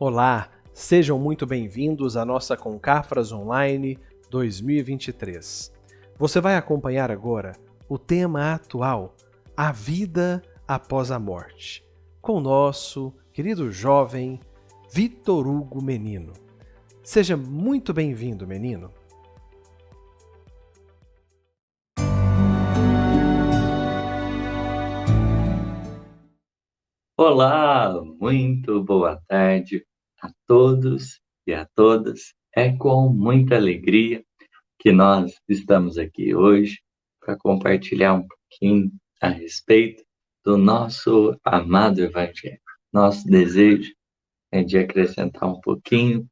Olá, sejam muito bem-vindos à nossa Concafras Online 2023. Você vai acompanhar agora o tema atual, a vida após a morte, com o nosso querido jovem Vitor Hugo Menino. Seja muito bem-vindo, menino. Olá, muito boa tarde a todos e a todas. É com muita alegria que nós estamos aqui hoje para compartilhar um pouquinho a respeito do nosso amado Evangelho. Nosso desejo é de acrescentar um pouquinho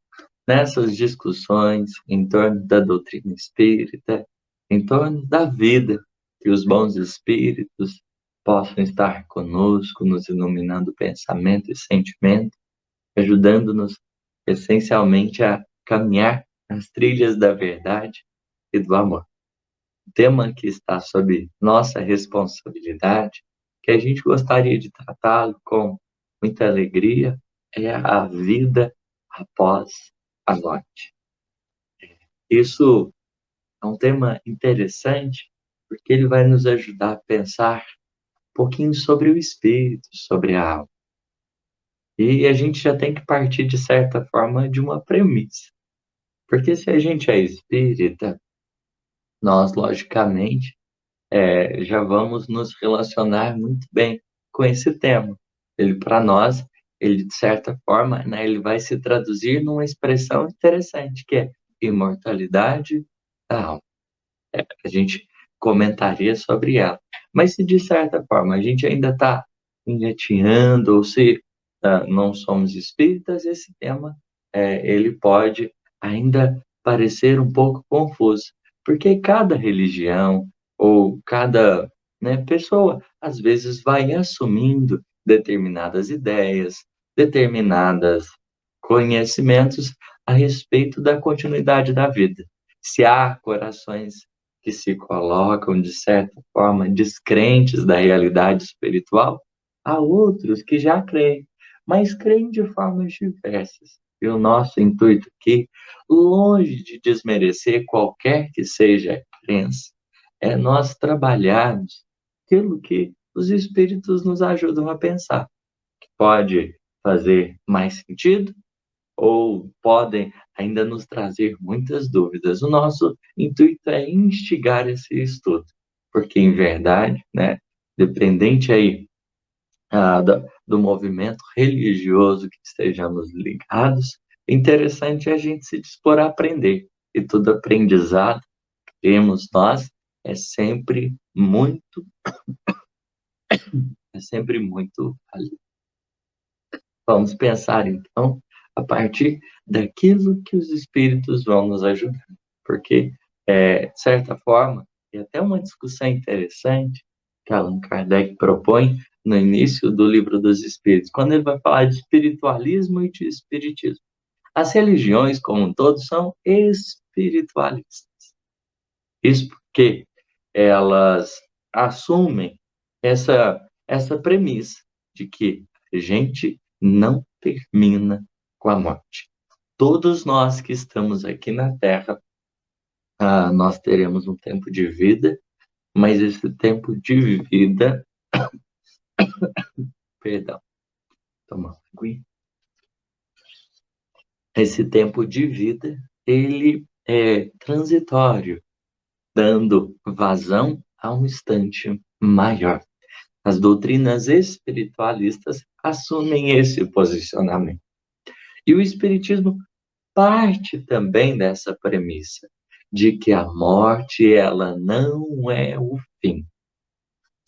nessas discussões em torno da doutrina espírita, em torno da vida, que os bons espíritos possam estar conosco, nos iluminando pensamento e sentimento, ajudando-nos essencialmente a caminhar nas trilhas da verdade e do amor. O tema que está sob nossa responsabilidade, que a gente gostaria de tratá-lo com muita alegria, é a vida após a morte. Isso é um tema interessante, porque ele vai nos ajudar a pensar um pouquinho sobre o espírito, sobre a alma. E a gente já tem que partir, de certa forma, de uma premissa. Porque se a gente é espírita, nós, logicamente, já vamos nos relacionar muito bem com esse tema. Ele, para nós, ele, de certa forma, né, ele vai se traduzir numa expressão interessante, que é imortalidade da alma. A gente comentaria sobre ela. Mas se, de certa forma, a gente ainda está engatinhando, ou se não somos espíritas, esse tema ele pode ainda parecer um pouco confuso, porque cada religião ou cada, né, pessoa, às vezes, vai assumindo determinadas ideias, determinados conhecimentos a respeito da continuidade da vida. Se há corações que se colocam, de certa forma, descrentes da realidade espiritual, há outros que já creem, mas creem de formas diversas. E o nosso intuito aqui, longe de desmerecer qualquer que seja a crença, é nós trabalharmos aquilo que os espíritos nos ajudam a pensar, que pode fazer mais sentido ou podem ainda nos trazer muitas dúvidas. O nosso intuito é instigar esse estudo, porque, em verdade, né, dependente aí do movimento religioso que estejamos ligados, é interessante a gente se dispor a aprender. E todo aprendizado, temos nós, é sempre muito, válido. Vamos pensar, então, a partir daquilo que os espíritos vão nos ajudar. Porque, de certa forma, e até uma discussão interessante que Allan Kardec propõe no início do Livro dos Espíritos, quando ele vai falar de espiritualismo e de espiritismo. As religiões, como um todo, são espiritualistas. Isso porque elas assumem essa premissa de que a gente não termina com a morte. Todos nós que estamos aqui na Terra, nós teremos um tempo de vida, mas esse tempo de vida, perdão, toma água. Esse tempo de vida, ele é transitório, dando vazão a um instante maior. As doutrinas espiritualistas assumem esse posicionamento. E o espiritismo parte também dessa premissa de que a morte, ela não é o fim.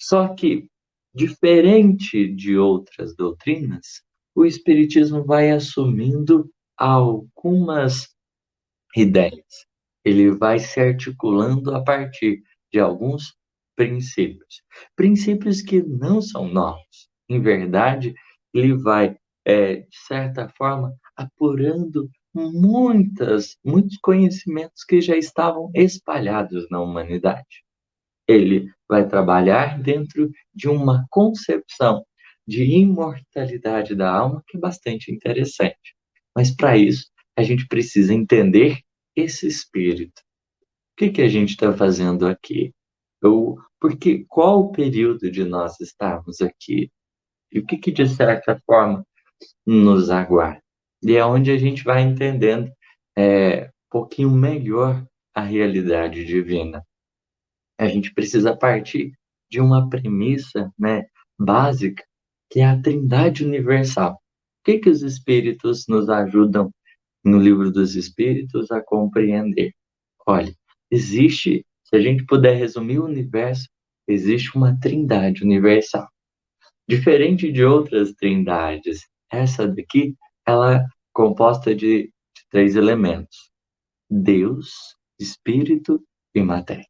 Só que, diferente de outras doutrinas, o espiritismo vai assumindo algumas ideias. Ele vai se articulando a partir de alguns princípios. Princípios que não são novos. Em verdade, ele vai, de certa forma, apurando muitos conhecimentos que já estavam espalhados na humanidade. Ele vai trabalhar dentro de uma concepção de imortalidade da alma que é bastante interessante. Mas para isso, a gente precisa entender esse espírito. O que que a gente está fazendo aqui? Porque qual o período de nós estarmos aqui? E o que que, de certa forma, nos aguarda? E é onde a gente vai entendendo um pouquinho melhor a realidade divina. A gente precisa partir de uma premissa, né, básica, que é a Trindade Universal. O que que os Espíritos nos ajudam no Livro dos Espíritos a compreender? Olha, se a gente puder resumir o universo, existe uma Trindade Universal. Diferente de outras trindades, essa daqui, ela é composta de três elementos: Deus, Espírito e matéria.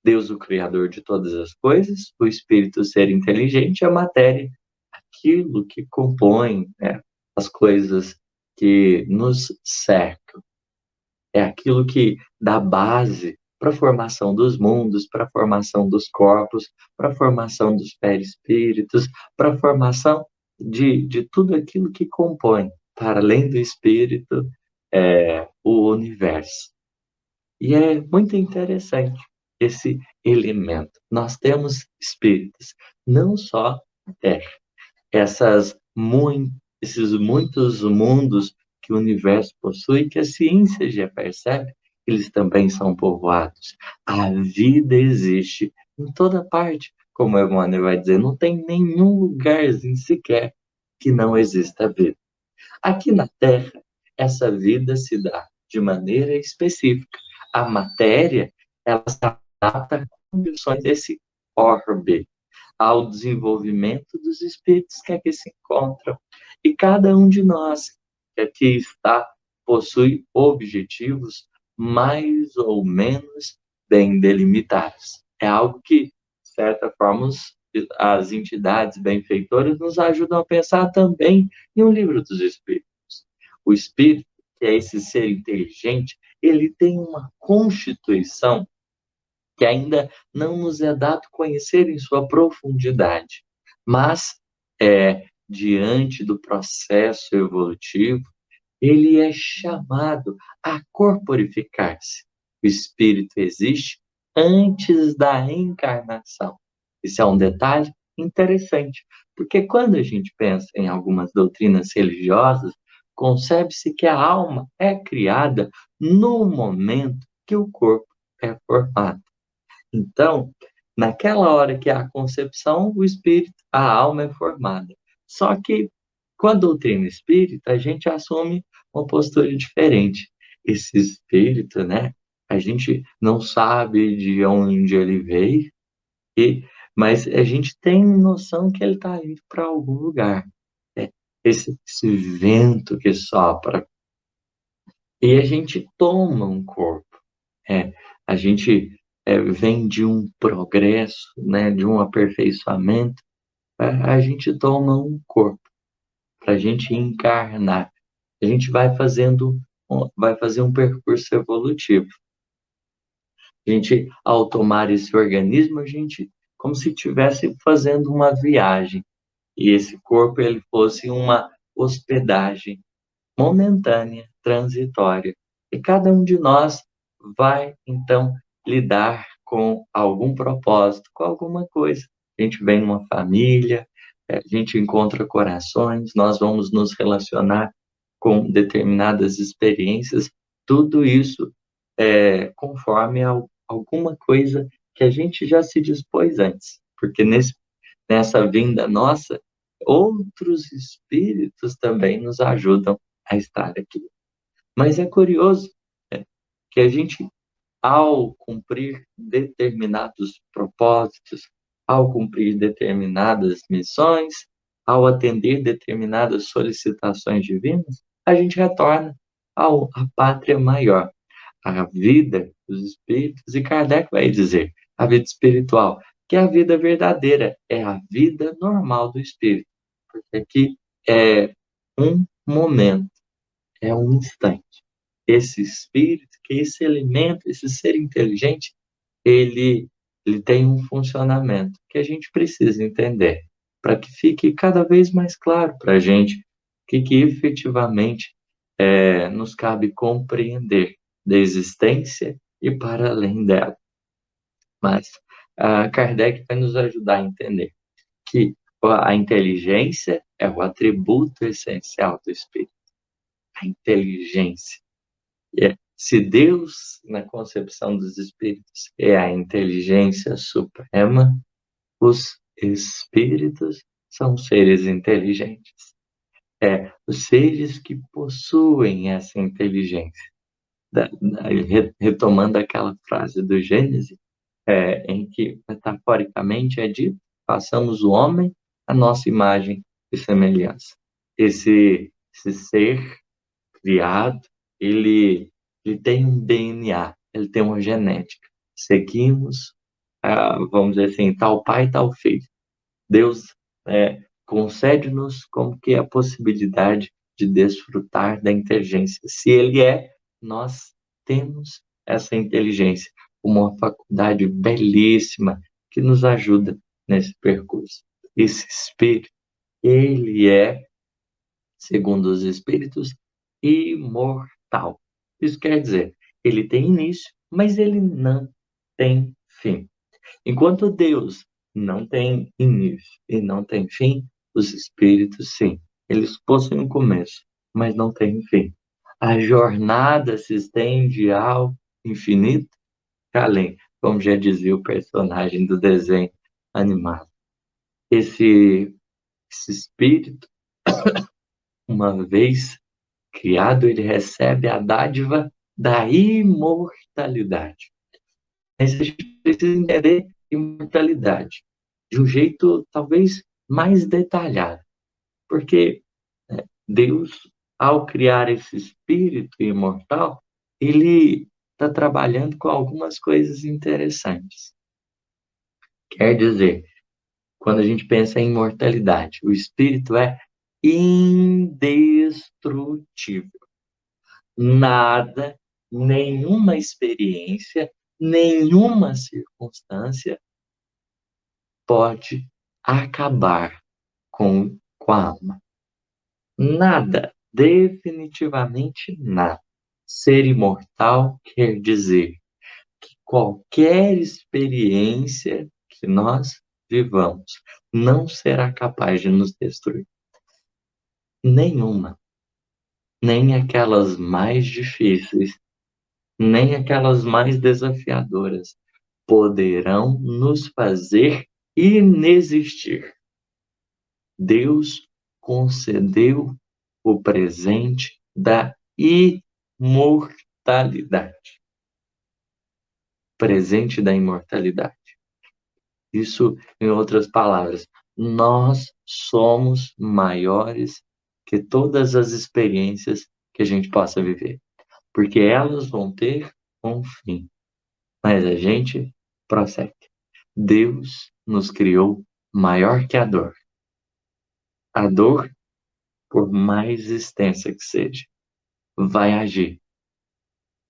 Deus, o Criador de todas as coisas, o Espírito, o ser inteligente, a matéria, aquilo que compõe, né, as coisas que nos cercam. É aquilo que dá base para a formação dos mundos, para a formação dos corpos, para a formação dos perispíritos, para a formação de tudo aquilo que compõe, para além do espírito, o universo. E é muito interessante esse elemento. Nós temos espíritos, não só na Terra, essas mui esses muitos mundos que o universo possui, que a ciência já percebe, eles também são povoados. A vida existe em toda parte, como Emmanuel vai dizer, não tem nenhum lugarzinho sequer que não exista vida. Aqui na Terra, essa vida se dá de maneira específica. A matéria, ela se adapta às condições desse orbe, ao desenvolvimento dos espíritos que aqui se encontram. E cada um de nós que aqui está possui objetivos mais ou menos bem delimitados. É algo que, de certa forma, as entidades benfeitoras nos ajudam a pensar também em um livro dos espíritos. O espírito, que é esse ser inteligente, ele tem uma constituição que ainda não nos é dado conhecer em sua profundidade. Mas, diante do processo evolutivo, ele é chamado a corporificar-se. O espírito existe antes da encarnação. Isso é um detalhe interessante, porque quando a gente pensa em algumas doutrinas religiosas, concebe-se que a alma é criada no momento que o corpo é formado. Então, naquela hora que há a concepção, o espírito, a alma é formada. Só que, com a doutrina espírita, a gente assume uma postura diferente. Esse espírito, né, a gente não sabe de onde ele veio, e, mas a gente tem noção que ele está indo para algum lugar. É, esse vento que sopra. E a gente toma um corpo. É, a gente vem de um progresso, né, de um aperfeiçoamento, a gente toma um corpo para a gente encarnar. A gente vai fazer um percurso evolutivo. A gente, ao tomar esse organismo, a gente, como se estivesse fazendo uma viagem. E esse corpo, ele fosse uma hospedagem momentânea, transitória. E cada um de nós vai, então, lidar com algum propósito, com alguma coisa. A gente vem numa família, a gente encontra corações, nós vamos nos relacionar com determinadas experiências, tudo isso conforme alguma coisa que a gente já se dispôs antes. Porque nessa vinda nossa, outros espíritos também nos ajudam a estar aqui. Mas é curioso, né, que a gente, ao cumprir determinados propósitos, ao cumprir determinadas missões, ao atender determinadas solicitações divinas, a gente retorna à pátria maior, à vida dos espíritos. E Kardec vai dizer, a vida espiritual, que a vida verdadeira é a vida normal do espírito, porque aqui é um momento, é um instante. Esse espírito, que esse elemento, esse ser inteligente, ele, ele tem um funcionamento que a gente precisa entender, para que fique cada vez mais claro para a gente que efetivamente nos cabe compreender da existência e para além dela. Mas Kardec vai nos ajudar a entender que a inteligência é o atributo essencial do espírito. A inteligência. Se Deus, na concepção dos espíritos, é a inteligência suprema, os espíritos são seres inteligentes. Os seres que possuem essa inteligência. Retomando aquela frase do Gênesis, em que, metaforicamente, é dito: façamos o homem à nossa imagem e semelhança. Esse ser criado, ele tem um DNA, ele tem uma genética. Seguimos, vamos dizer assim, tal pai, tal filho. Deus concede-nos como que a possibilidade de desfrutar da inteligência. Se Ele nós temos essa inteligência, uma faculdade belíssima que nos ajuda nesse percurso. Esse espírito, ele segundo os espíritos, imortal. Isso quer dizer, ele tem início, mas ele não tem fim. Enquanto Deus não tem início e não tem fim, os espíritos, sim, eles possuem um começo, mas não têm fim. A jornada se estende ao infinito, além, como já dizia o personagem do desenho animado. Esse espírito, uma vez criado, ele recebe a dádiva da imortalidade. Mas a gente precisa entender imortalidade de um jeito talvez mais detalhado, porque Deus, ao criar esse espírito imortal, ele está trabalhando com algumas coisas interessantes. Quer dizer, quando a gente pensa em imortalidade, o espírito é indestrutível. Nada, nenhuma experiência, nenhuma circunstância pode acabar com a alma. Nada, definitivamente nada. Ser imortal quer dizer que qualquer experiência que nós vivamos não será capaz de nos destruir. Nenhuma. Nem aquelas mais difíceis, nem aquelas mais desafiadoras poderão nos fazer inexistir. Deus concedeu o presente da imortalidade. Presente da imortalidade. Isso, em outras palavras, nós somos maiores que todas as experiências que a gente possa viver, porque elas vão ter um fim, mas a gente prossegue. Deus nos criou maior que a dor. A dor, por mais extensa que seja, vai agir,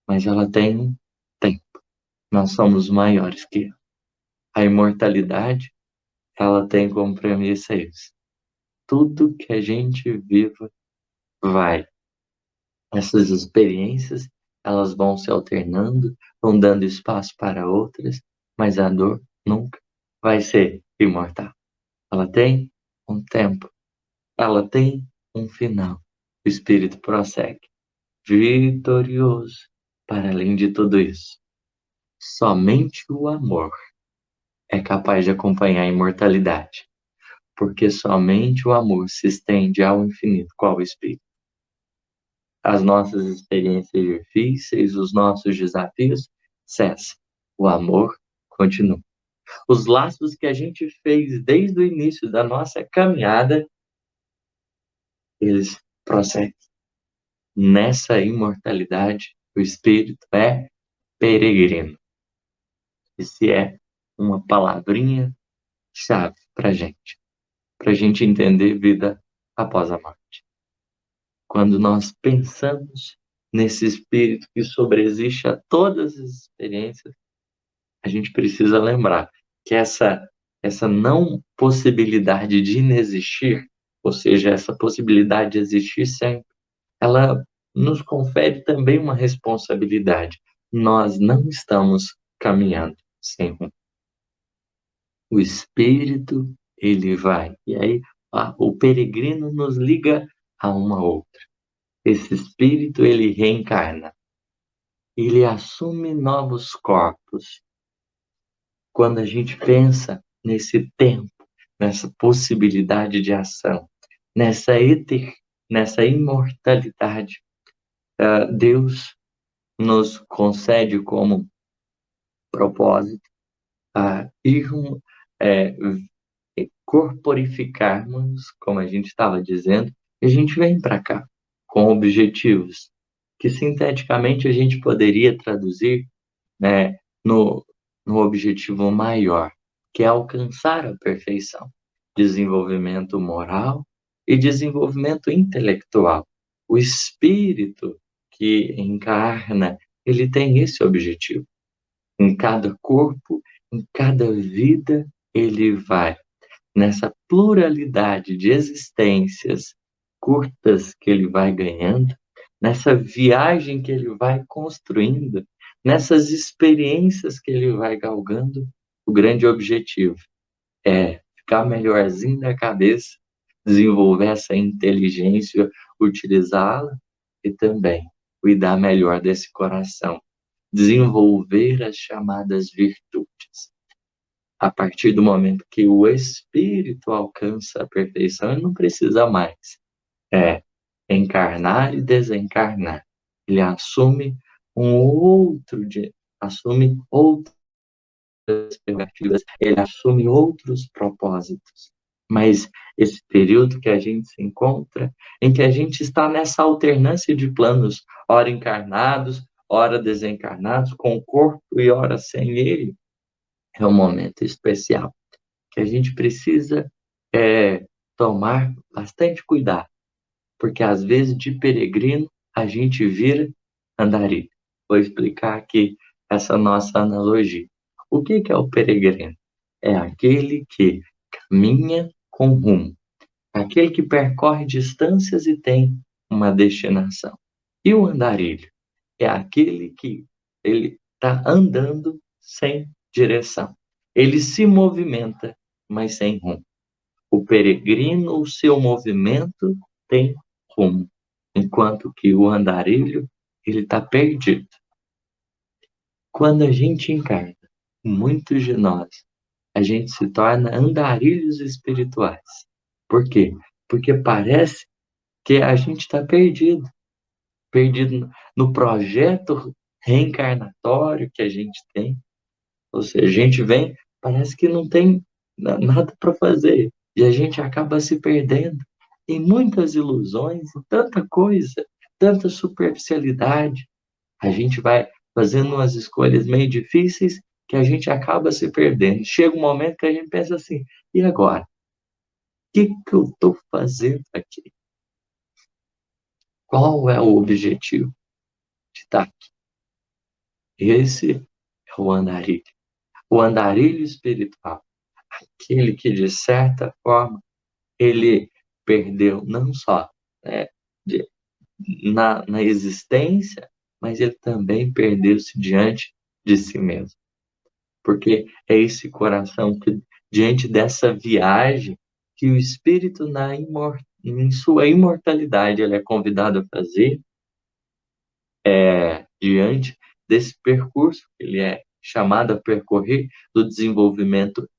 mas ela tem um tempo. Nós somos maiores que ela. A imortalidade, ela tem como premissa isso. Tudo que a gente viva vai. Essas experiências, elas vão se alternando, vão dando espaço para outras, mas a dor nunca vai ser imortal. Ela tem um tempo, ela tem um final. O espírito prossegue, vitorioso, para além de tudo isso. Somente o amor é capaz de acompanhar a imortalidade, porque somente o amor se estende ao infinito, qual o espírito. As nossas experiências difíceis, os nossos desafios cessam. O amor continua. Os laços que a gente fez desde o início da nossa caminhada, eles prosseguem. Nessa imortalidade, o espírito é peregrino. Esse é uma palavrinha-chave para a gente entender vida após a morte. Quando nós pensamos nesse espírito que sobreexiste a todas as experiências, a gente precisa lembrar que essa não possibilidade de inexistir ou seja, essa possibilidade de existir sempre, ela nos confere também uma responsabilidade. Nós não estamos caminhando sem rumo. O Espírito, ele vai. E aí, o peregrino nos liga a uma outra. Esse Espírito, ele reencarna. Ele assume novos corpos. Quando a gente pensa nesse tempo, nessa possibilidade de ação, nessa imortalidade, Deus nos concede como propósito irmos, corporificarmos, como a gente estava dizendo, e a gente vem para cá com objetivos que sinteticamente a gente poderia traduzir, né, no objetivo maior, que é alcançar a perfeição, desenvolvimento moral e desenvolvimento intelectual. O espírito que encarna, ele tem esse objetivo. Em cada corpo, em cada vida, ele vai nessa pluralidade de existências curtas que ele vai ganhando, nessa viagem que ele vai construindo, nessas experiências que ele vai galgando, o grande objetivo é ficar melhorzinho da cabeça, desenvolver essa inteligência, utilizá-la e também cuidar melhor desse coração, desenvolver as chamadas virtudes. A partir do momento que o espírito alcança a perfeição, ele não precisa mais encarnar e desencarnar. Ele assume assume outras prerrogativas, ele assume outros propósitos. Mas esse período que a gente se encontra, em que a gente está nessa alternância de planos, ora encarnados, ora desencarnados, com o corpo e ora sem ele, é um momento especial que a gente precisa tomar bastante cuidado, porque às vezes de peregrino a gente vira andarilho. Vou explicar aqui essa nossa analogia. O que é o peregrino? É aquele que caminha com rumo, aquele que percorre distâncias e tem uma destinação. E o andarilho? É aquele que ele está andando sem direção. Ele se movimenta, mas sem rumo. O peregrino, o seu movimento tem rumo, enquanto que o andarilho, ele está perdido. Quando a gente encarna, muitos de nós, a gente se torna andarilhos espirituais. Por quê? Porque parece que a gente está perdido, perdido no projeto reencarnatório que a gente tem. Ou seja, a gente vem, parece que não tem nada para fazer. E a gente acaba se perdendo em muitas ilusões, em tanta coisa, tanta superficialidade. A gente vai fazendo umas escolhas meio difíceis que a gente acaba se perdendo. Chega um momento que a gente pensa assim, e agora? O que eu estou fazendo aqui? Qual é o objetivo de estar aqui? Esse é o andarilho. O andarilho espiritual. Aquele que, de certa forma, ele perdeu não só né, de, na existência, mas ele também perdeu-se diante de si mesmo. Porque é esse coração que, diante dessa viagem, que o espírito em sua imortalidade ele é convidado a fazer, diante desse percurso que ele é chamado a percorrer do desenvolvimento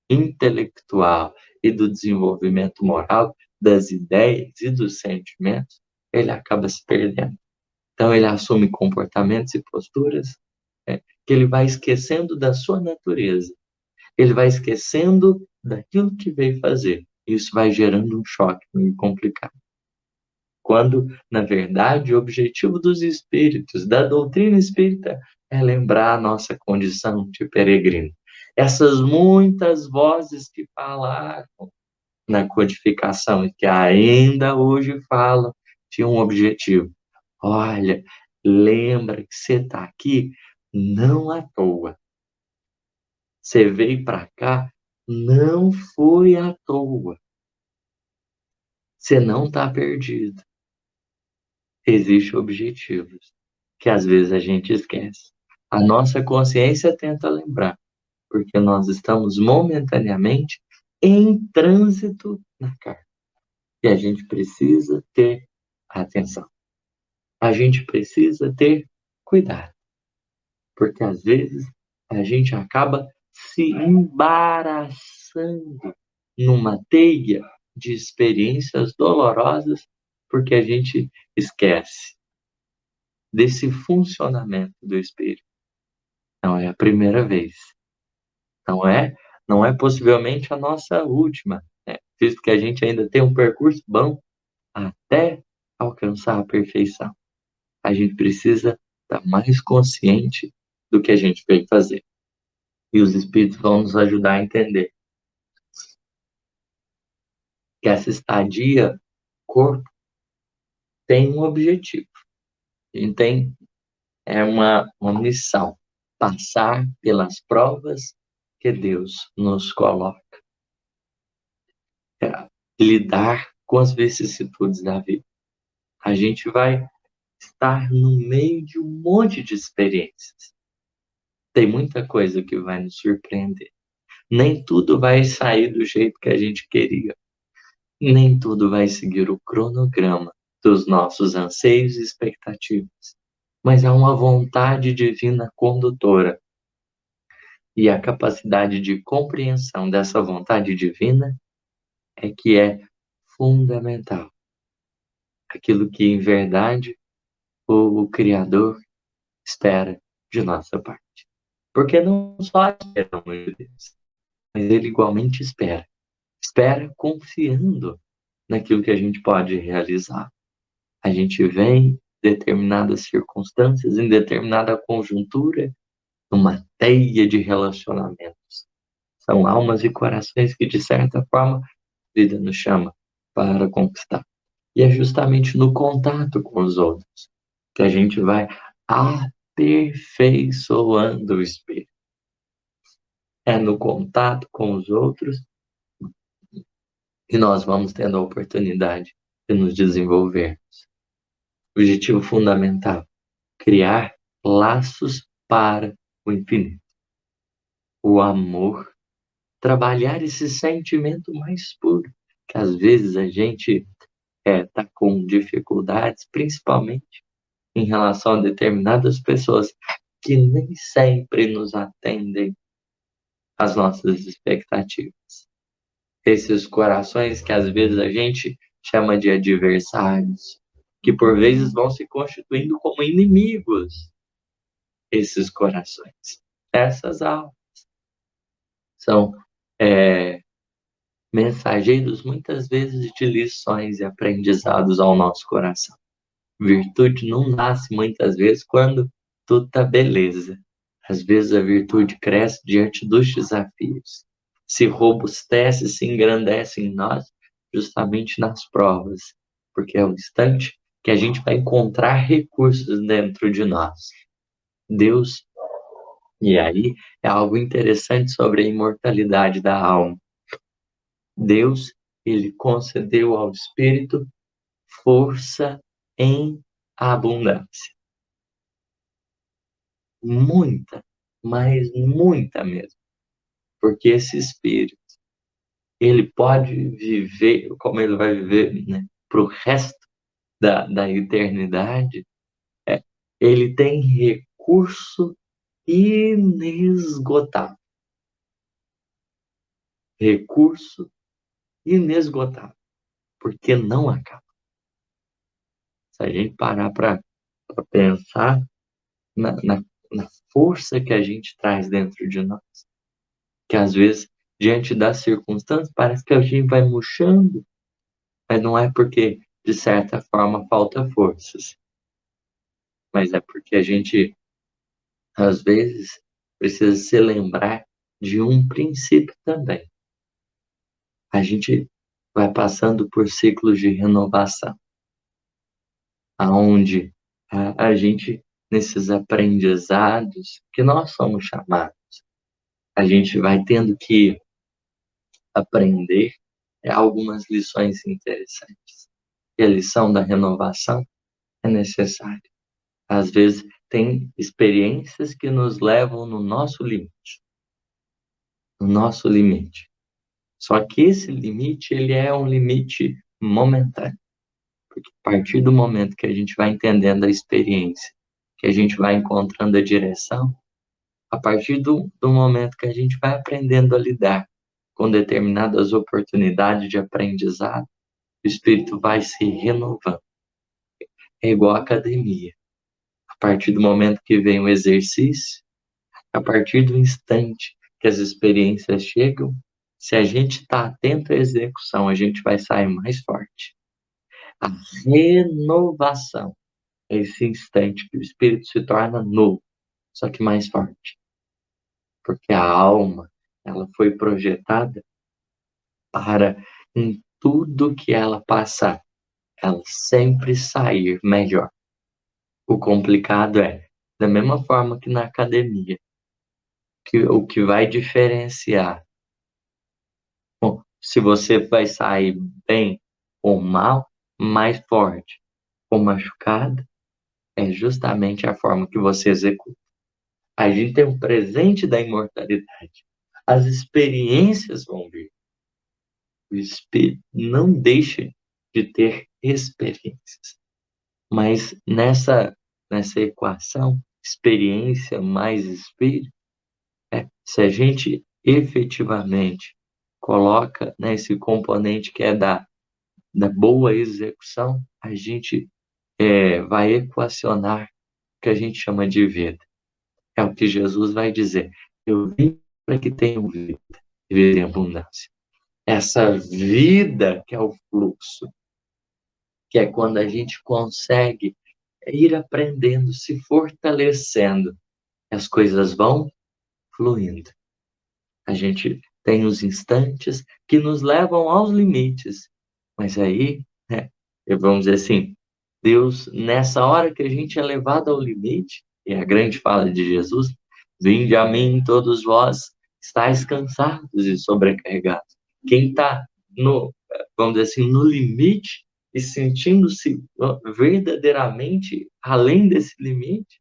intelectual e do desenvolvimento moral, das ideias e dos sentimentos, ele acaba se perdendo. Então, ele assume comportamentos e posturas que ele vai esquecendo da sua natureza. Ele vai esquecendo daquilo que veio fazer. Isso vai gerando um choque muito complicado. Quando, na verdade, o objetivo dos espíritos, da doutrina espírita, é lembrar a nossa condição de peregrino. Essas muitas vozes que falaram na codificação e que ainda hoje falam, tinham um objetivo. Olha, lembra que você está aqui não à toa. Você veio para cá não foi à toa. Você não está perdido. Existem objetivos que às vezes a gente esquece. A nossa consciência tenta lembrar, porque nós estamos momentaneamente em trânsito na carne. E a gente precisa ter atenção. A gente precisa ter cuidado, porque às vezes a gente acaba se embaraçando numa teia de experiências dolorosas, porque a gente esquece desse funcionamento do espírito. Não é a primeira vez. Não é possivelmente a nossa última, né? Visto que a gente ainda tem um percurso bom até alcançar a perfeição. A gente precisa estar mais consciente do que a gente veio fazer. E os espíritos vão nos ajudar a entender que essa estadia corpo tem um objetivo. A gente tem uma missão, passar pelas provas que Deus nos coloca, lidar com as vicissitudes da vida. A gente vai estar no meio de um monte de experiências. Tem muita coisa que vai nos surpreender. Nem tudo vai sair do jeito que a gente queria. Nem tudo vai seguir o cronograma dos nossos anseios e expectativas. Mas há uma vontade divina condutora. E a capacidade de compreensão dessa vontade divina é que é fundamental. Aquilo que, em verdade, o Criador espera de nossa parte. Porque não só esperamos de Deus, mas Ele igualmente espera. Espera confiando naquilo que a gente pode realizar. A gente vem em determinadas circunstâncias, em determinada conjuntura, numa teia de relacionamentos. São almas e corações que, de certa forma, a vida nos chama para conquistar. E é justamente no contato com os outros que a gente vai aperfeiçoando o espírito. É no contato com os outros que nós vamos tendo a oportunidade de nos desenvolver. Objetivo fundamental: criar laços para o infinito. O amor, trabalhar esse sentimento mais puro, que às vezes a gente está com dificuldades, principalmente em relação a determinadas pessoas que nem sempre nos atendem às nossas expectativas. Esses corações que às vezes a gente chama de adversários, que por vezes vão se constituindo como inimigos. Esses corações, essas almas, são mensageiros muitas vezes de lições e aprendizados ao nosso coração. Virtude não nasce muitas vezes quando tudo está beleza. Às vezes a virtude cresce diante dos desafios, se robustece, se engrandece em nós justamente nas provas, porque é o instante que a gente vai encontrar recursos dentro de nós. Deus, e aí é algo interessante sobre a imortalidade da alma. Deus, ele concedeu ao espírito força em abundância. Muita, mas muita mesmo. Porque esse espírito, ele pode viver, como ele vai viver, né, para o resto da eternidade, ele tem recurso inesgotável. Recurso inesgotável. Porque não acaba. Se a gente parar para pensar na força que a gente traz dentro de nós, que às vezes, diante das circunstâncias, parece que a gente vai murchando, mas não é porque, de certa forma, falta forças, mas é porque a gente, às vezes, precisa se lembrar de um princípio também. A gente vai passando por ciclos de renovação, aonde a gente, nesses aprendizados que nós somos chamados, a gente vai tendo que aprender algumas lições interessantes. E a lição da renovação é necessária. Às vezes, tem experiências que nos levam no nosso limite. No nosso limite. Só que esse limite, ele é um limite momentâneo. Porque a partir do momento que a gente vai entendendo a experiência, que a gente vai encontrando a direção, a partir do momento que a gente vai aprendendo a lidar com determinadas oportunidades de aprendizado, o espírito vai se renovando. É igual à academia. A partir do momento que vem o exercício, a partir do instante que as experiências chegam, se a gente está atento à execução, a gente vai sair mais forte. A renovação é esse instante que o espírito se torna novo, só que mais forte. Porque a alma, ela foi projetada para, em tudo que ela passar, ela sempre sair melhor. O complicado é, da mesma forma que na academia, que o que vai diferenciar se você vai sair bem ou mal, mais forte ou machucado, é justamente a forma que você executa. A gente tem um presente da imortalidade. As experiências vão vir. O espírito não deixa de ter experiências. Mas nessa equação, experiência mais espírito, se a gente efetivamente coloca, né, esse componente que é da boa execução, a gente vai equacionar o que a gente chama de vida. É o que Jesus vai dizer. Eu vim para que tenham vida, e vida em abundância. Essa vida que é o fluxo, que é quando a gente consegue ir aprendendo, se fortalecendo, as coisas vão fluindo. A gente tem os instantes que nos levam aos limites, mas aí, né, vamos dizer assim, Deus, nessa hora que a gente é levado ao limite, e a grande fala de Jesus, vinde a mim todos vós, estáis cansados e sobrecarregados. Quem está vamos dizer assim, no limite e sentindo-se verdadeiramente além desse limite,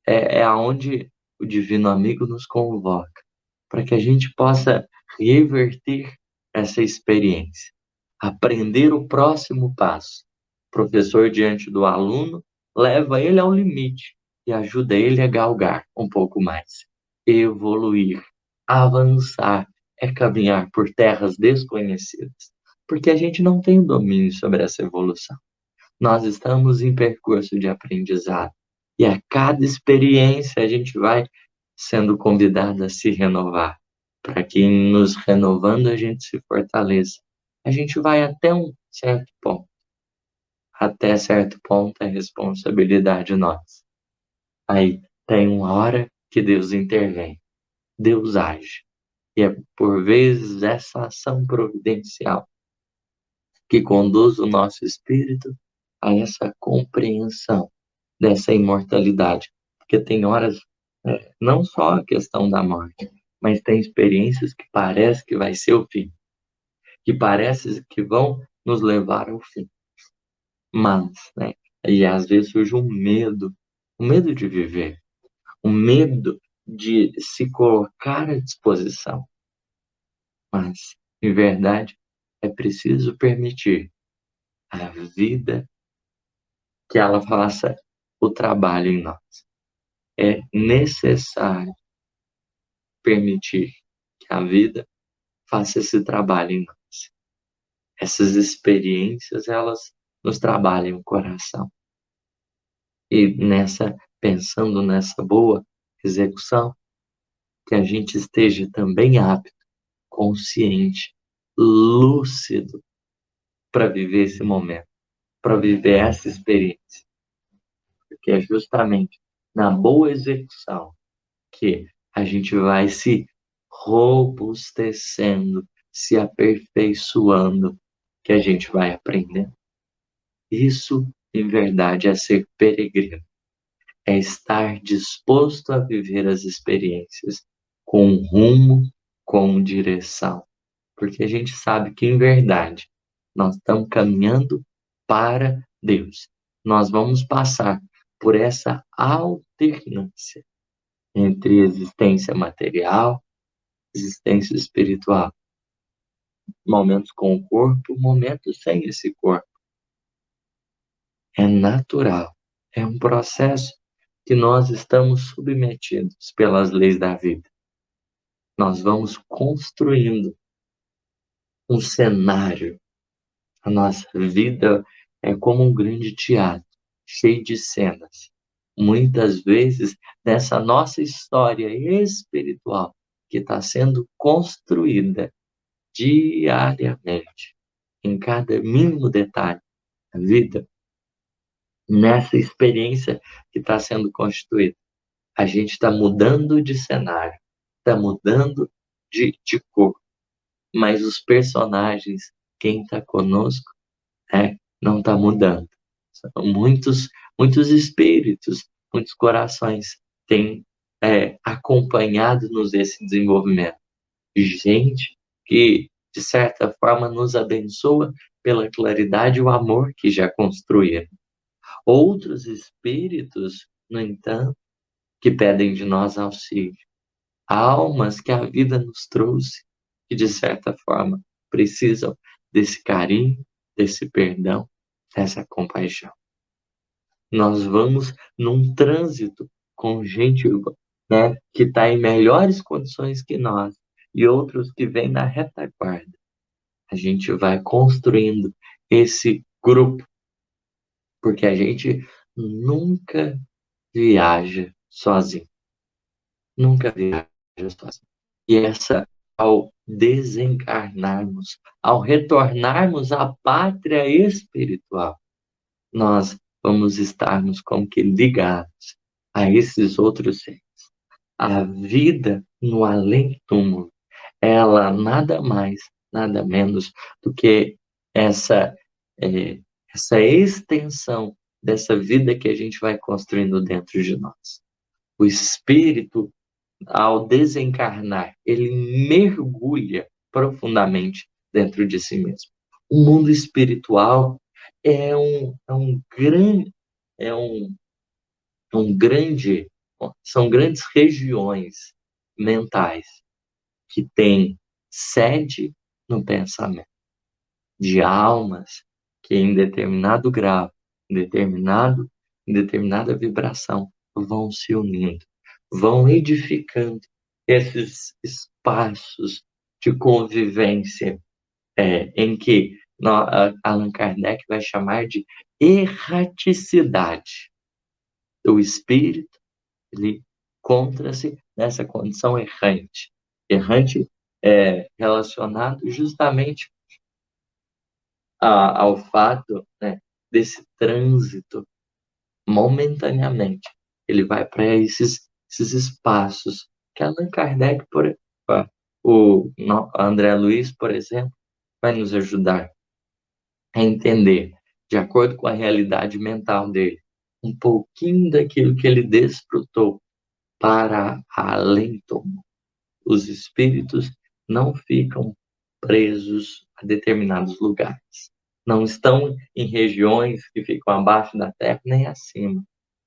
é aonde o Divino Amigo nos convoca, para que a gente possa reverter essa experiência, aprender o próximo passo. O professor, diante do aluno, leva ele ao limite e ajuda ele a galgar um pouco mais, evoluir, avançar, é caminhar por terras desconhecidas, porque a gente não tem domínio sobre essa evolução. Nós estamos em percurso de aprendizado e a cada experiência a gente vai sendo convidado a se renovar, para que nos renovando a gente se fortaleça. A gente vai até um certo ponto. Até certo ponto é responsabilidade nossa. Aí tem uma hora que Deus intervém, Deus age. E é por vezes essa ação providencial que conduz o nosso espírito a essa compreensão dessa imortalidade. Porque tem horas, não só a questão da morte, mas tem experiências que parece que vai ser o fim, que parece que vão nos levar ao fim. Mas, né, e às vezes surge um medo de viver, um medo de se colocar à disposição. Mas, em verdade, é preciso permitir a vida que ela faça o trabalho em nós. É necessário permitir que a vida faça esse trabalho em nós. Essas experiências, elas nos trabalham o coração. E pensando nessa boa execução, que a gente esteja também apto, consciente, lúcido para viver esse momento, para viver essa experiência. Porque é justamente na boa execução que a gente vai se robustecendo, se aperfeiçoando, que a gente vai aprendendo. Isso, em verdade, é ser peregrino, é estar disposto a viver as experiências com rumo, com direção, porque a gente sabe que, em verdade, nós estamos caminhando para Deus. Nós vamos passar por essa alternância entre existência material, existência espiritual, momentos com o corpo, momentos sem esse corpo. É natural, é um processo que nós estamos submetidos pelas leis da vida. Nós vamos construindo um cenário. A nossa vida é como um grande teatro, cheio de cenas. Muitas vezes, nessa nossa história espiritual, que está sendo construída diariamente, em cada mínimo detalhe da vida, nessa experiência que está sendo constituída, a gente está mudando de cenário, está mudando de cor, mas os personagens, quem está conosco, não está mudando. São muitos espíritos, muitos corações têm acompanhado-nos esse desenvolvimento. Gente que, de certa forma, nos abençoa pela claridade e o amor que já construíram. Outros espíritos, no entanto, que pedem de nós auxílio. Almas que a vida nos trouxe, que, de certa forma, precisam desse carinho, desse perdão, dessa compaixão. Nós vamos num trânsito com gente, que está em melhores condições que nós e outros que vêm na retaguarda. A gente vai construindo esse grupo, porque a gente nunca viaja sozinho. Nunca viaja sozinho. E ao desencarnarmos, ao retornarmos à pátria espiritual, nós vamos estarmos como que ligados a esses outros seres. A vida no além-túmulo, ela nada mais, nada menos do que essa extensão dessa vida que a gente vai construindo dentro de nós. O espírito, ao desencarnar, ele mergulha profundamente dentro de si mesmo. O mundo espiritual é um grande, são grandes regiões mentais que têm sede no pensamento, de almas que em determinado grau, em determinada vibração, vão se unindo, vão edificando esses espaços de convivência, em que Allan Kardec vai chamar de erraticidade. O espírito, ele encontra-se nessa condição errante. Errante é relacionado justamente ao fato, desse trânsito. Momentaneamente, ele vai para esses espaços que Allan Kardec, o André Luiz, por exemplo, vai nos ajudar a entender, de acordo com a realidade mental dele, um pouquinho daquilo que ele desfrutou para além do mundo. Os espíritos não ficam presos a determinados lugares. Não estão em regiões que ficam abaixo da terra nem acima.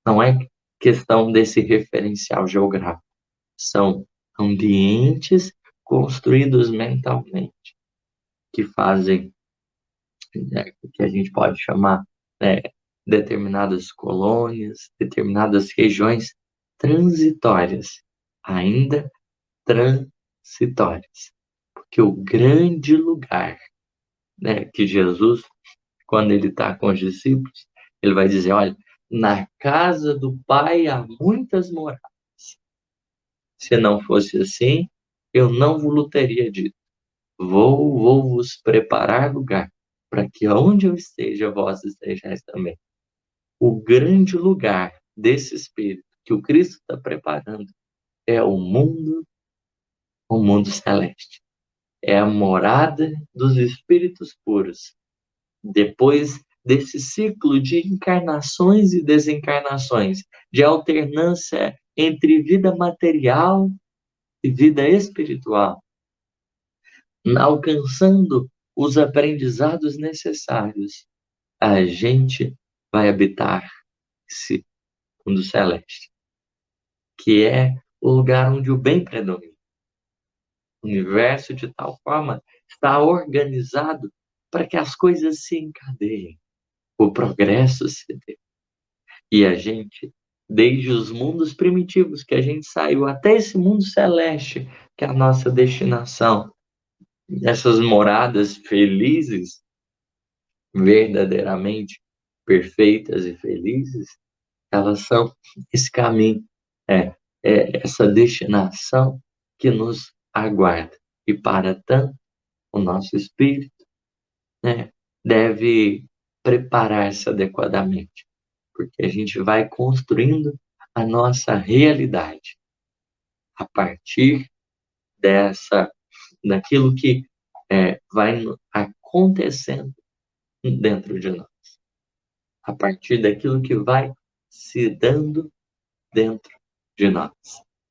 Não é questão desse referencial geográfico. São ambientes construídos mentalmente que fazem, que a gente pode chamar, determinadas colônias, determinadas regiões transitórias, ainda transitórias. Porque o grande lugar, que Jesus, quando ele está com os discípulos, ele vai dizer, olha, na casa do Pai há muitas moradas. Se não fosse assim, eu não vos teria dito. Vou vos preparar lugar, para que onde eu esteja, vós estejais também. O grande lugar desse Espírito que o Cristo está preparando é o mundo celeste. É a morada dos espíritos puros. Depois desse ciclo de encarnações e desencarnações, de alternância entre vida material e vida espiritual, alcançando os aprendizados necessários, a gente vai habitar esse mundo celeste, que é o lugar onde o bem predomina. O universo, de tal forma, está organizado para que as coisas se encadeiem, o progresso se dê. E a gente, desde os mundos primitivos que a gente saiu, até esse mundo celeste, que é a nossa destinação, essas moradas felizes, verdadeiramente perfeitas e felizes, elas são esse caminho, é, essa destinação que nos aguarda. E para tanto, o nosso espírito, né, deve preparar-se adequadamente, porque a gente vai construindo a nossa realidade a partir daquilo que vai acontecendo dentro de nós, a partir daquilo que vai se dando dentro de nós.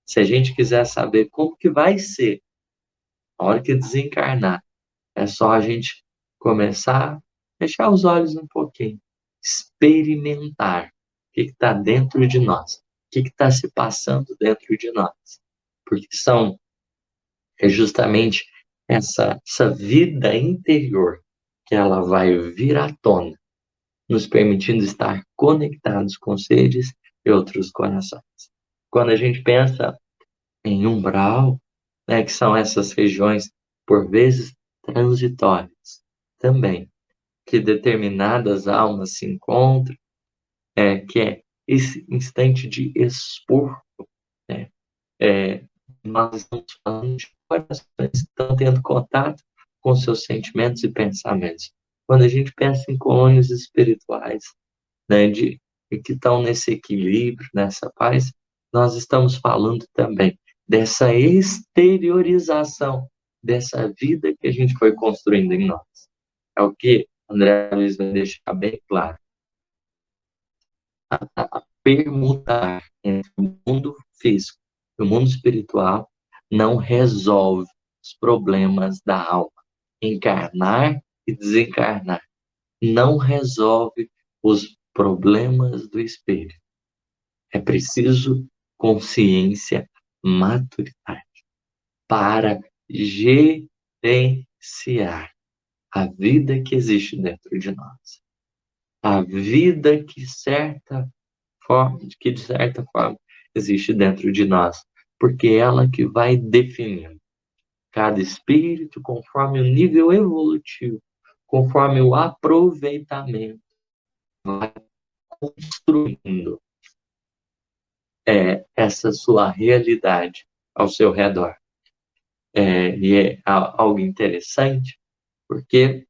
Se a gente quiser saber como que vai ser a hora que desencarnar, é só a gente começar a fechar os olhos um pouquinho, experimentar o que está dentro de nós, o que está se passando dentro de nós. Porque é justamente essa vida interior que ela vai vir à tona, nos permitindo estar conectados com seres e outros corações. Quando a gente pensa em umbral, né, que são essas regiões, por vezes, transitórias, também, que determinadas almas se encontram, que é esse instante de expor, né? Nós estamos falando de corações que estão tendo contato com seus sentimentos e pensamentos. Quando a gente pensa em colônias espirituais, né, que estão nesse equilíbrio, nessa paz, nós estamos falando também dessa exteriorização dessa vida que a gente foi construindo em nós. É o que André Luiz vai deixar bem claro. A permutar entre o mundo físico e o mundo espiritual não resolve os problemas da alma. Encarnar e desencarnar não resolve os problemas do espírito. É preciso consciência, maturidade para gerenciar a vida que existe dentro de nós. A vida que de certa forma existe dentro de nós, porque é ela que vai definindo cada espírito conforme o nível evolutivo, conforme o aproveitamento, vai construindo essa sua realidade ao seu redor. E é algo interessante, porque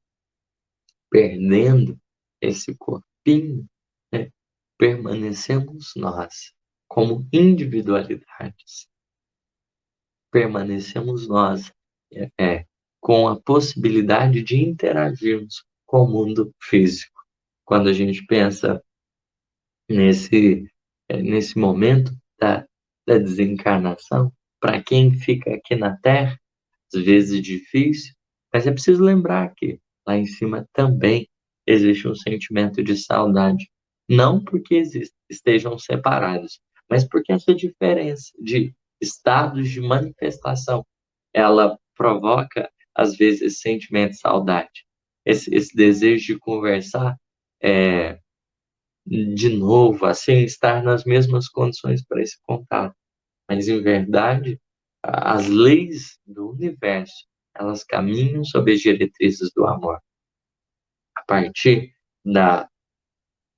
perdendo esse corpinho, né, permanecemos nós como individualidades. Permanecemos nós com a possibilidade de interagirmos com o mundo físico. Quando a gente pensa nesse momento da desencarnação, para quem fica aqui na Terra, às vezes é difícil, mas é preciso lembrar que lá em cima também existe um sentimento de saudade. Não porque estejam separados, mas porque essa diferença de estados de manifestação, ela provoca, às vezes, esse sentimento de saudade. Esse desejo de conversar de novo, assim, estar nas mesmas condições para esse contato. Mas, em verdade, as leis do universo, elas caminham sob as diretrizes do amor. A partir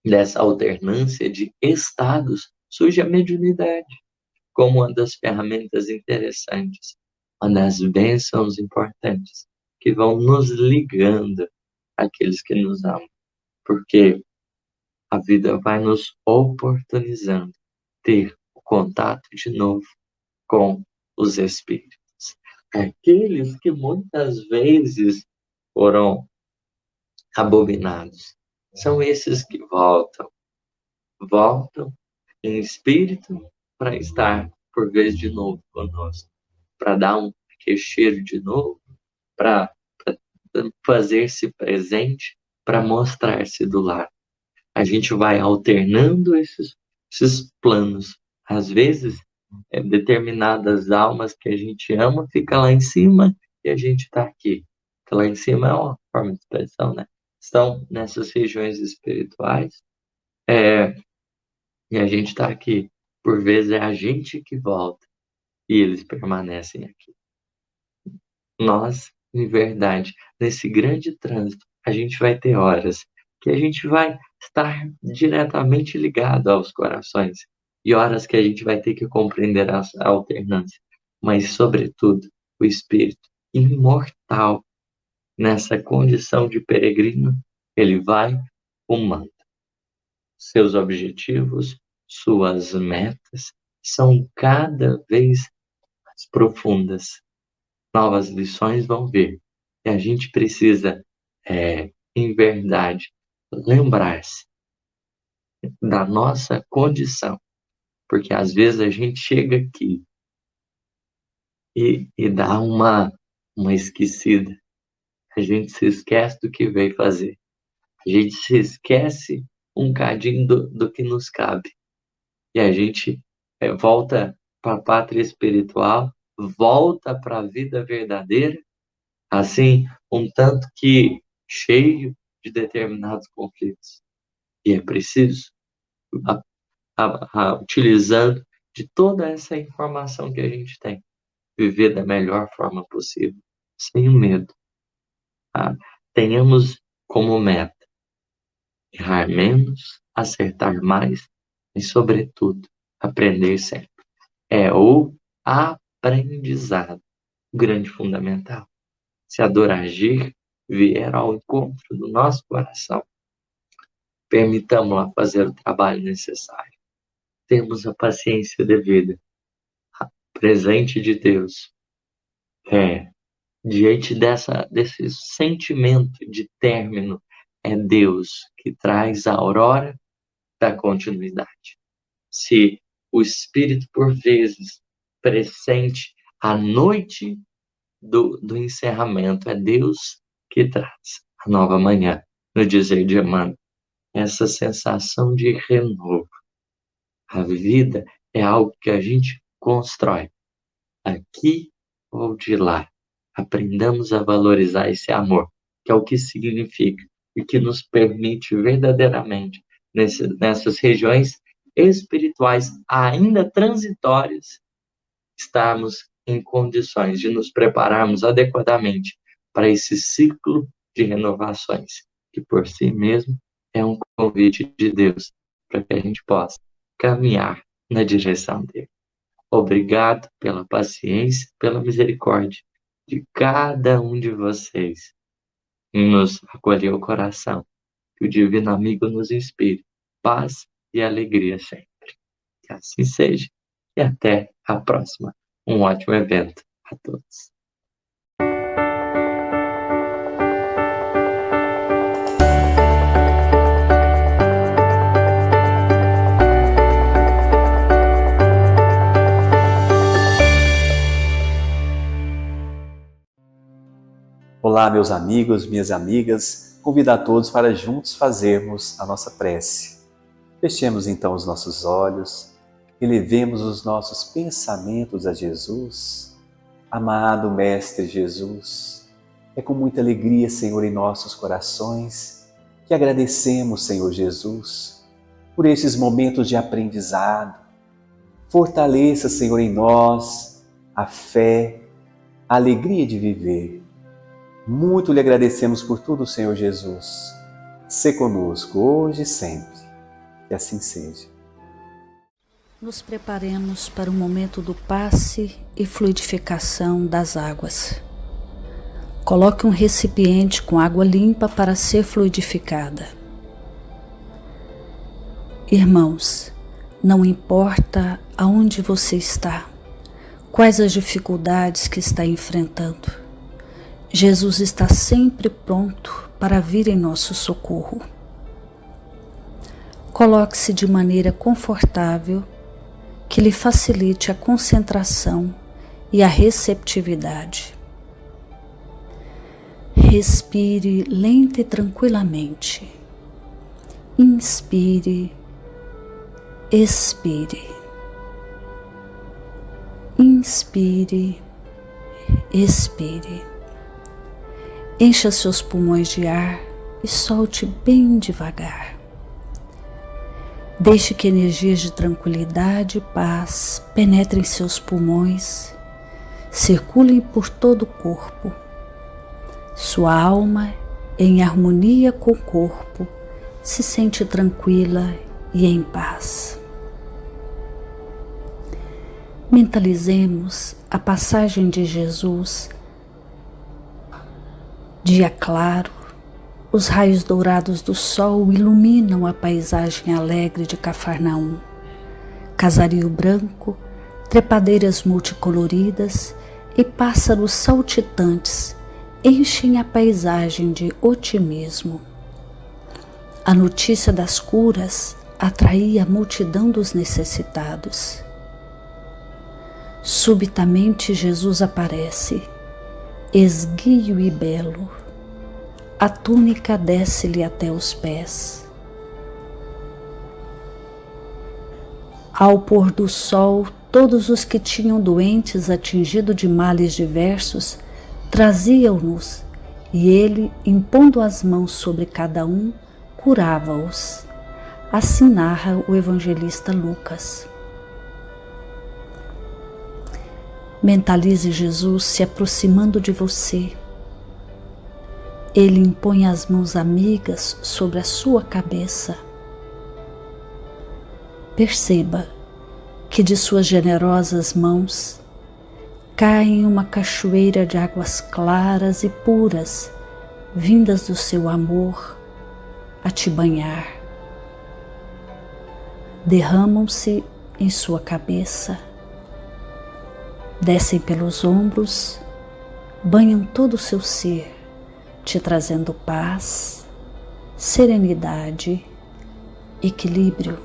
dessa alternância de estados, surge a mediunidade como uma das ferramentas interessantes, uma das bênçãos importantes, que vão nos ligando àqueles que nos amam. Porque a vida vai nos oportunizando ter o contato de novo com os espíritos. Aqueles que muitas vezes foram abominados. São esses que voltam em espírito para estar por vez de novo conosco, para dar aquele cheiro de novo para fazer-se presente, para mostrar-se do lado. A gente vai alternando esses planos. Às vezes, determinadas almas que a gente ama fica lá em cima e a gente está aqui. Porque lá em cima é uma forma de expressão, né? Estão nessas regiões espirituais, e a gente está aqui. Por vezes é a gente que volta e eles permanecem aqui. Nós, em verdade, nesse grande trânsito, a gente vai ter horas que a gente vai estar diretamente ligado aos corações e horas que a gente vai ter que compreender a alternância, mas, sobretudo, o espírito imortal, nessa condição de peregrino, ele vai rumando. Seus objetivos, suas metas são cada vez mais profundas. Novas lições vão vir. E a gente precisa, em verdade, lembrar-se da nossa condição. Porque às vezes a gente chega aqui e dá uma esquecida. A gente se esquece do que veio fazer. A gente se esquece um cadinho do que nos cabe. E a gente volta para a pátria espiritual, volta para a vida verdadeira, assim, um tanto que cheio de determinados conflitos. E é preciso, utilizando de toda essa informação que a gente tem, viver da melhor forma possível, sem o medo. Tá? Tenhamos como meta errar menos, acertar mais e, sobretudo, aprender sempre. É o aprendizado, o grande fundamental. Se a dor agir, vier ao encontro do nosso coração, permitamos-la fazer o trabalho necessário. Temos a paciência devida. Presente de Deus. Diante desse sentimento de término, é Deus que traz a aurora da continuidade. Se o Espírito, por vezes, pressente a noite do encerramento, é Deus que traz a nova manhã, no dizer de Emmanuel, essa sensação de renovo. A vida é algo que a gente constrói, aqui ou de lá. Aprendamos a valorizar esse amor, que é o que significa e que nos permite verdadeiramente, nessas regiões espirituais ainda transitórias, estarmos em condições de nos prepararmos adequadamente para esse ciclo de renovações, que por si mesmo é um convite de Deus para que a gente possa caminhar na direção dele. Obrigado pela paciência, pela misericórdia de cada um de vocês em nos acolher o coração. Que o Divino Amigo nos inspire paz e alegria sempre. Que assim seja e até a próxima. Um ótimo evento a todos. Olá, meus amigos, minhas amigas, convido a todos para juntos fazermos a nossa prece. Fechemos então os nossos olhos e levemos os nossos pensamentos a Jesus. Amado Mestre Jesus, é com muita alegria, Senhor, em nossos corações que agradecemos, Senhor Jesus, por esses momentos de aprendizado. Fortaleça, Senhor, em nós a fé, a alegria de viver. Muito lhe agradecemos por tudo, Senhor Jesus. Sê conosco hoje e sempre. Que assim seja. Nos preparemos para o momento do passe e fluidificação das águas. Coloque um recipiente com água limpa para ser fluidificada. Irmãos, não importa aonde você está, quais as dificuldades que está enfrentando, Jesus está sempre pronto para vir em nosso socorro. Coloque-se de maneira confortável, que lhe facilite a concentração e a receptividade. Respire lenta e tranquilamente. Inspire, expire. Inspire, expire. Encha seus pulmões de ar e solte bem devagar. Deixe que energias de tranquilidade e paz penetrem seus pulmões, circulem por todo o corpo. Sua alma, em harmonia com o corpo, se sente tranquila e em paz. Mentalizemos a passagem de Jesus. Dia claro, os raios dourados do sol iluminam a paisagem alegre de Cafarnaum. Casario branco, trepadeiras multicoloridas e pássaros saltitantes enchem a paisagem de otimismo. A notícia das curas atraía a multidão dos necessitados. Subitamente Jesus aparece, esguio e belo. A túnica desce-lhe até os pés. Ao pôr do sol, todos os que tinham doentes atingidos de males diversos traziam-nos, e ele, impondo as mãos sobre cada um, curava-os. Assim narra o evangelista Lucas. Mentalize Jesus se aproximando de você. Ele impõe as mãos amigas sobre a sua cabeça. Perceba que de suas generosas mãos cai uma cachoeira de águas claras e puras, vindas do seu amor a te banhar. Derramam-se em sua cabeça, descem pelos ombros, banham todo o seu ser, te trazendo paz, serenidade, equilíbrio.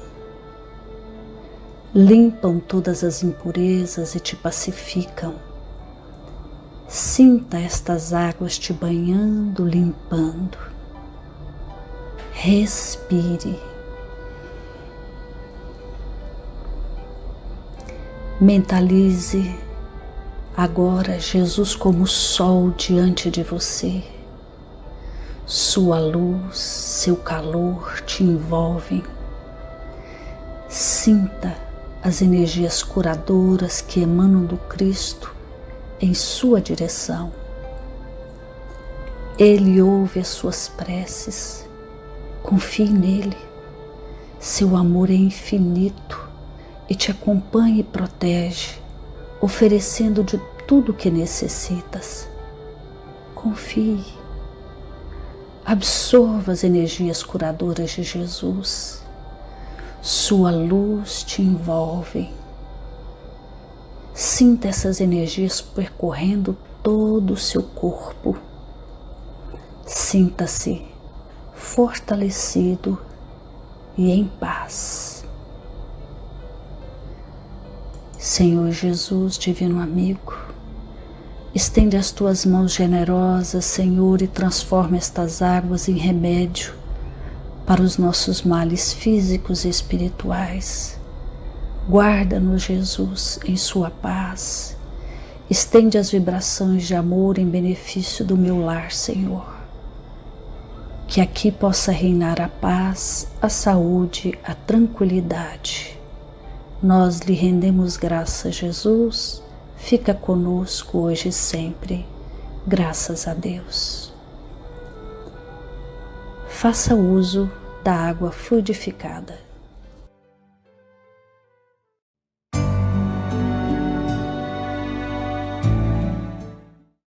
Limpam todas as impurezas e te pacificam. Sinta estas águas te banhando, limpando. Respire. Mentalize agora Jesus como sol diante de você. Sua luz, seu calor te envolvem. Sinta as energias curadoras que emanam do Cristo em sua direção. Ele ouve as suas preces. Confie nele. Seu amor é infinito e te acompanha e protege, oferecendo de tudo o que necessitas. Confie. Absorva as energias curadoras de Jesus. Sua luz te envolve. Sinta essas energias percorrendo todo o seu corpo. Sinta-se fortalecido e em paz. Senhor Jesus, divino amigo, estende as tuas mãos generosas, Senhor, e transforma estas águas em remédio para os nossos males físicos e espirituais. Guarda-nos, Jesus, em sua paz. Estende as vibrações de amor em benefício do meu lar, Senhor. Que aqui possa reinar a paz, a saúde, a tranquilidade. Nós lhe rendemos graças, Jesus. Fica conosco hoje e sempre. Graças a Deus. Faça uso da água fluidificada.